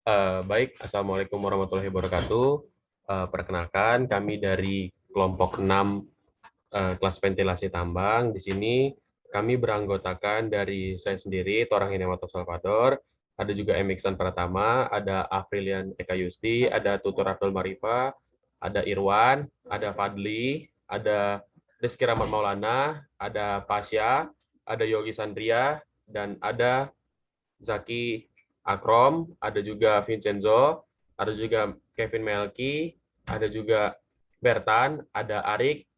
Baik, Assalamualaikum warahmatullahi wabarakatuh. Perkenalkan, kami dari kelompok 6 kelas ventilasi tambang. Di sini kami beranggotakan dari saya sendiri, Torang Hinemato Salvador, ada juga Emiksan Pratama, ada Afrilian Eka Yusti, ada Tutur Abdul Marifa, ada Irwan, ada Fadli, ada Rizky Rahmat Maulana, ada Pasya, ada Yogi Sandria, dan ada Zaki Akrom, ada juga Vincenzo, ada juga Kevin Melki, ada juga Bertan, ada Arik,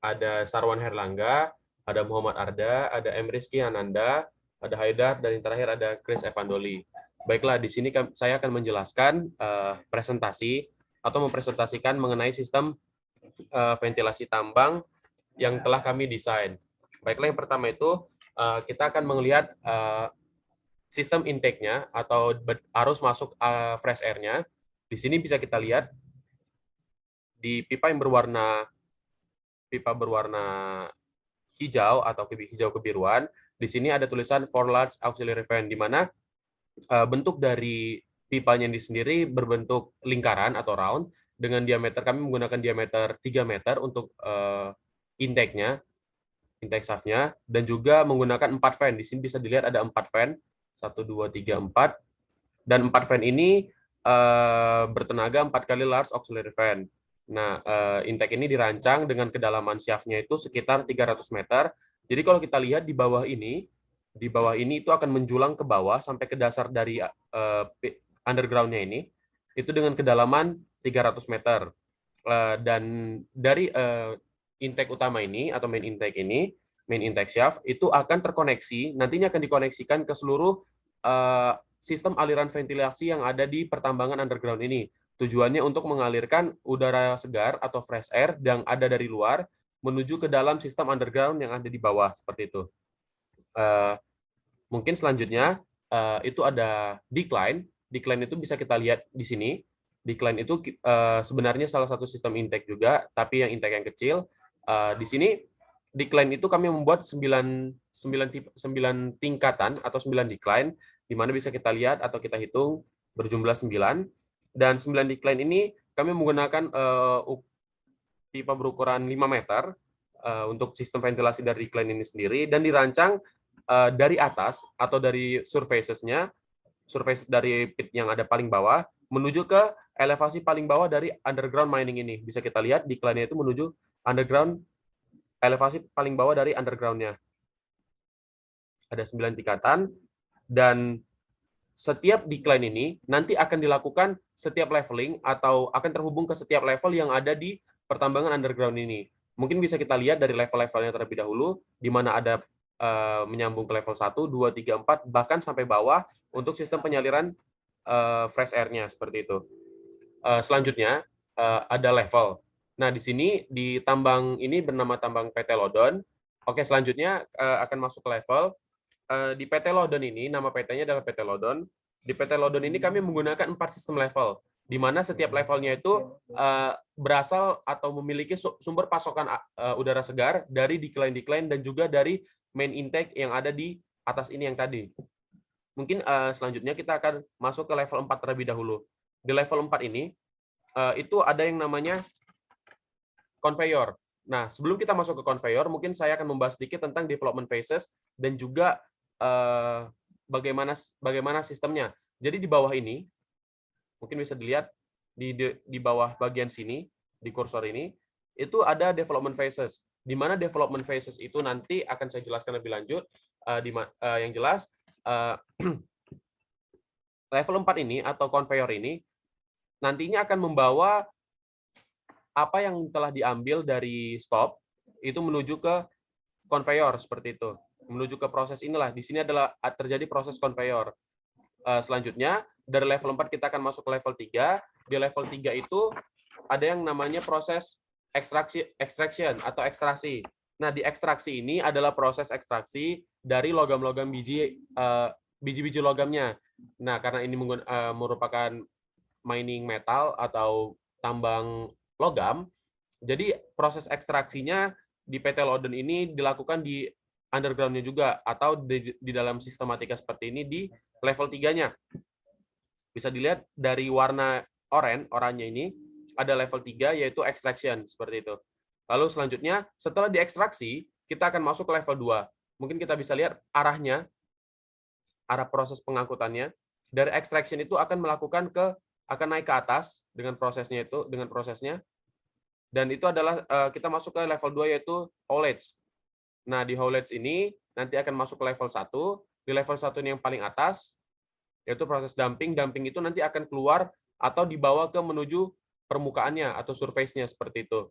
ada Sarwan Herlangga, ada Muhammad Arda, ada M. Rizky Ananda, ada Haidar, dan yang terakhir ada Chris Evandoli. Baiklah, di sini saya akan menjelaskan presentasi atau mempresentasikan mengenai sistem ventilasi tambang yang telah kami desain. Baiklah, yang pertama itu kita akan melihat sistem intake-nya atau arus masuk fresh air-nya. Di sini bisa kita lihat di pipa berwarna hijau atau hijau kebiruan. Di sini ada tulisan for large auxiliary fan, di mana bentuk dari pipanya ini sendiri berbentuk lingkaran atau round dengan diameter, kami menggunakan diameter 3 meter untuk intake-nya, intake shaft-nya, dan juga menggunakan 4 fan. Di sini bisa dilihat ada 4 fan, 1, 2, 3, 4, dan 4 fan ini bertenaga 4 kali large auxiliary fan. Nah, intake ini dirancang dengan kedalaman shaft-nya itu sekitar 300 meter. Jadi kalau kita lihat di bawah ini itu akan menjulang ke bawah sampai ke dasar dari underground-nya ini, itu dengan kedalaman 300 meter. Dan dari intake utama ini atau main intake shaft itu akan terkoneksi, nantinya akan dikoneksikan ke seluruh sistem aliran ventilasi yang ada di pertambangan underground ini. Tujuannya untuk mengalirkan udara segar atau fresh air yang ada dari luar menuju ke dalam sistem underground yang ada di bawah, seperti itu. Mungkin selanjutnya itu ada decline. Decline itu bisa kita lihat di sini. Decline itu sebenarnya salah satu sistem intake juga, tapi yang intake yang kecil. Di sini decline itu kami membuat 9 tingkatan atau 9 decline, di mana bisa kita lihat atau kita hitung berjumlah 9. Dan 9 decline ini kami menggunakan pipa berukuran 5 meter untuk sistem ventilasi dari decline ini sendiri, dan dirancang dari atas atau dari surfaces-nya, surface dari pit yang ada paling bawah, menuju ke elevasi paling bawah dari underground mining ini. Bisa kita lihat decline-nya itu menuju underground, elevasi paling bawah dari underground-nya. Ada 9 tingkatan, dan setiap decline ini nanti akan dilakukan setiap leveling atau akan terhubung ke setiap level yang ada di pertambangan underground ini. Mungkin bisa kita lihat dari level-levelnya terlebih dahulu, di mana ada menyambung ke level 1, 2, 3, 4, bahkan sampai bawah untuk sistem penyaliran fresh air-nya, seperti itu. Selanjutnya ada level. Nah, di sini di tambang ini bernama tambang PT Lodon. Oke, selanjutnya akan masuk ke level. Di PT Lodon ini, nama PT-nya adalah PT Lodon. Di PT Lodon ini kami menggunakan 4 sistem level, di mana setiap levelnya itu berasal atau memiliki sumber pasokan udara segar dari decline-decline dan juga dari main intake yang ada di atas ini yang tadi. Mungkin selanjutnya kita akan masuk ke level 4 terlebih dahulu. Di level 4 ini, itu ada yang namanya conveyor. Nah, sebelum kita masuk ke conveyor, mungkin saya akan membahas sedikit tentang development phases dan juga bagaimana sistemnya. Jadi di bawah ini, mungkin bisa dilihat di bawah bagian sini, di kursor ini, itu ada development phases. Di mana development phases itu nanti akan saya jelaskan lebih lanjut. Yang jelas, level 4 ini atau conveyor ini nantinya akan membawa apa yang telah diambil dari stop itu menuju ke conveyor, seperti itu. Menuju ke proses inilah. Di sini adalah terjadi proses conveyor. Selanjutnya dari level 4 kita akan masuk ke level 3. Di level 3 itu ada yang namanya proses extraction atau ekstraksi. Nah, di ekstraksi ini adalah proses ekstraksi dari logam-logam biji-biji logamnya. Nah, karena ini merupakan mining metal atau tambang logam, jadi proses ekstraksinya di PT Lodon ini dilakukan di underground-nya juga, atau di dalam sistematika seperti ini di level 3-nya. Bisa dilihat dari warna oranye ini, ada level 3 yaitu extraction, seperti itu. Lalu selanjutnya, setelah diekstraksi, kita akan masuk ke level 2. Mungkin kita bisa lihat arahnya, arah proses pengangkutannya. Dari extraction itu akan akan naik ke atas dengan prosesnya, dan itu adalah kita masuk ke level 2 yaitu haulage. Nah, di haulage ini nanti akan masuk ke level 1. Di level 1 ini yang paling atas, yaitu proses dumping. Dumping itu nanti akan keluar atau dibawa ke menuju permukaannya atau surface-nya, seperti itu.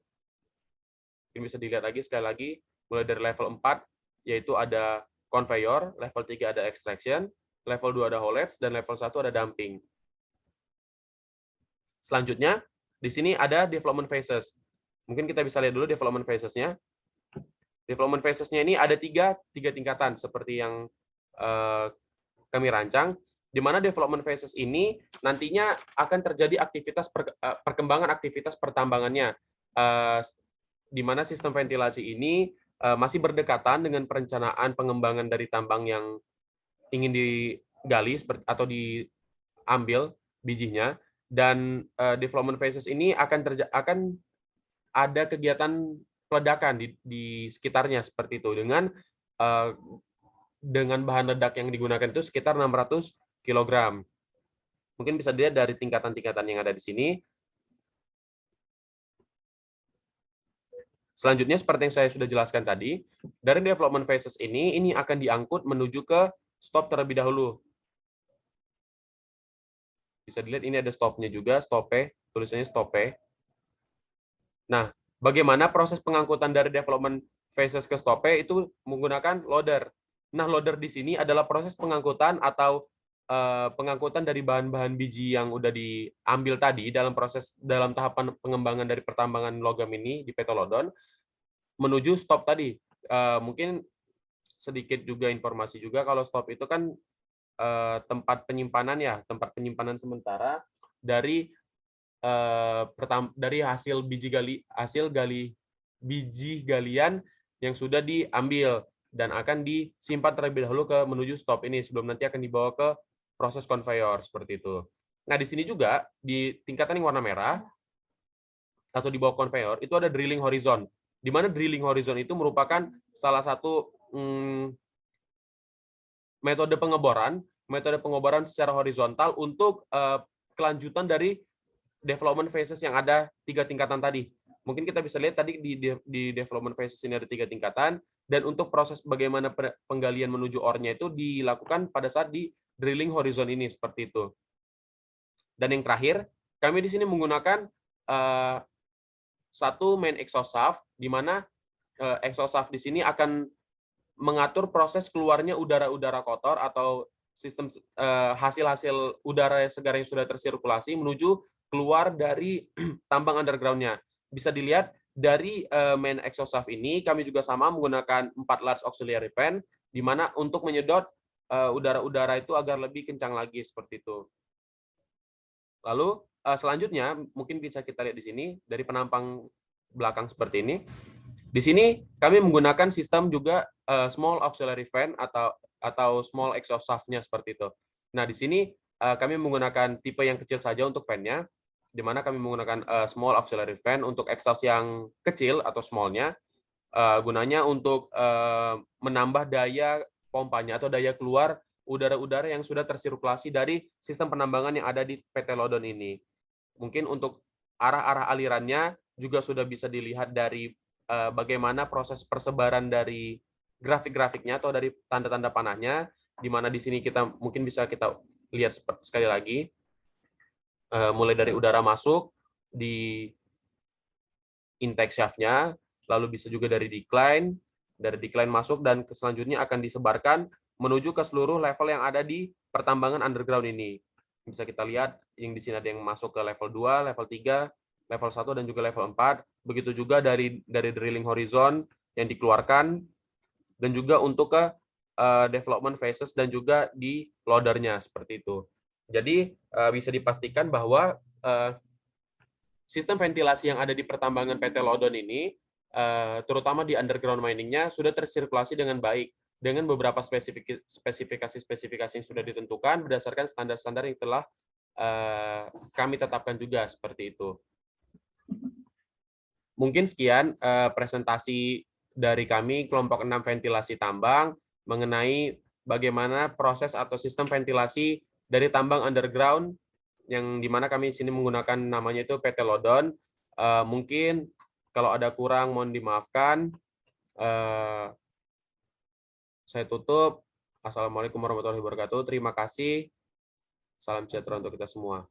Ini bisa dilihat lagi sekali lagi, mulai dari level 4, yaitu ada conveyor, level 3 ada extraction, level 2 ada haulage, dan level 1 ada dumping. Selanjutnya, di sini ada development phases. Mungkin kita bisa lihat dulu development phases-nya. Development phases-nya ini ada tiga tingkatan, seperti yang kami rancang, di mana development phases ini nantinya akan terjadi perkembangan aktivitas pertambangannya, di mana sistem ventilasi ini masih berdekatan dengan perencanaan pengembangan dari tambang yang ingin digali atau diambil bijinya, dan development phases ini akan ada kegiatan peledakan di sekitarnya, seperti itu, dengan bahan ledak yang digunakan itu sekitar 600 kg. Mungkin bisa dilihat dari tingkatan-tingkatan yang ada di sini. Selanjutnya, seperti yang saya sudah jelaskan tadi, dari development phases ini akan diangkut menuju ke stop terlebih dahulu. Bisa dilihat ini ada stopnya juga, stope, tulisannya stope. Nah, bagaimana proses pengangkutan dari development phases ke stope itu menggunakan loader. Nah, loader di sini adalah proses pengangkutan atau pengangkutan dari bahan-bahan biji yang udah diambil tadi dalam tahapan pengembangan dari pertambangan logam ini di PT Lodon menuju stop tadi. Mungkin sedikit juga informasi juga, kalau stop itu kan tempat penyimpanan sementara dari hasil biji galian yang sudah diambil dan akan disimpan terlebih dahulu menuju stop ini sebelum nanti akan dibawa ke proses conveyor, seperti itu. Nah, di sini juga di tingkatan yang warna merah atau di bawah conveyor itu ada drilling horizon, di mana drilling horizon itu merupakan salah satu metode pengeboran secara horizontal untuk kelanjutan dari development phases yang ada 3 tingkatan tadi. Mungkin kita bisa lihat tadi di development phases ini ada 3 tingkatan, dan untuk proses bagaimana penggalian menuju ore-nya itu dilakukan pada saat di drilling horizon ini, seperti itu. Dan yang terakhir, kami di sini menggunakan satu main exhaust shaft, di mana exhaust shaft di sini akan mengatur proses keluarnya udara-udara kotor atau sistem hasil-hasil udara segar yang sudah tersirkulasi menuju keluar dari tambang underground-nya. Bisa dilihat dari main exhaust shaft ini, kami juga sama menggunakan 4 large auxiliary fan, di mana untuk menyedot udara-udara itu agar lebih kencang lagi, seperti itu. Lalu selanjutnya, mungkin bisa kita lihat di sini, dari penampang belakang seperti ini. Di sini kami menggunakan sistem juga small auxiliary fan atau small exhaust shaft-nya, seperti itu. Nah, di sini kami menggunakan tipe yang kecil saja untuk fan-nya, di mana kami menggunakan small auxiliary fan untuk exhaust yang kecil atau small-nya, gunanya untuk menambah daya pompanya atau daya keluar udara-udara yang sudah tersirkulasi dari sistem penambangan yang ada di PT Lodon ini. Mungkin untuk arah-arah alirannya juga sudah bisa dilihat dari bagaimana proses persebaran dari grafik-grafiknya atau dari tanda-tanda panahnya, di mana di sini mungkin bisa kita lihat sekali lagi, mulai dari udara masuk di intake shaft-nya, lalu bisa juga dari decline masuk, dan selanjutnya akan disebarkan menuju ke seluruh level yang ada di pertambangan underground ini. Bisa kita lihat yang di sini ada yang masuk ke level 2, level 3, level 1, dan juga level 4. Begitu juga dari drilling horizon yang dikeluarkan, dan juga untuk ke development phases dan juga di loadernya, seperti itu. Jadi bisa dipastikan bahwa sistem ventilasi yang ada di pertambangan PT Lodon ini, terutama di underground mining-nya, sudah tersirkulasi dengan baik, dengan beberapa spesifikasi yang sudah ditentukan berdasarkan standar-standar yang telah kami tetapkan juga seperti itu. Mungkin sekian presentasi dari kami kelompok 6 ventilasi tambang mengenai bagaimana proses atau sistem ventilasi dari tambang underground yang dimana kami di sini menggunakan namanya itu PT Lodon. Mungkin kalau ada kurang mohon dimaafkan. Saya tutup. Assalamualaikum warahmatullahi wabarakatuh. Terima kasih. Salam sejahtera untuk kita semua.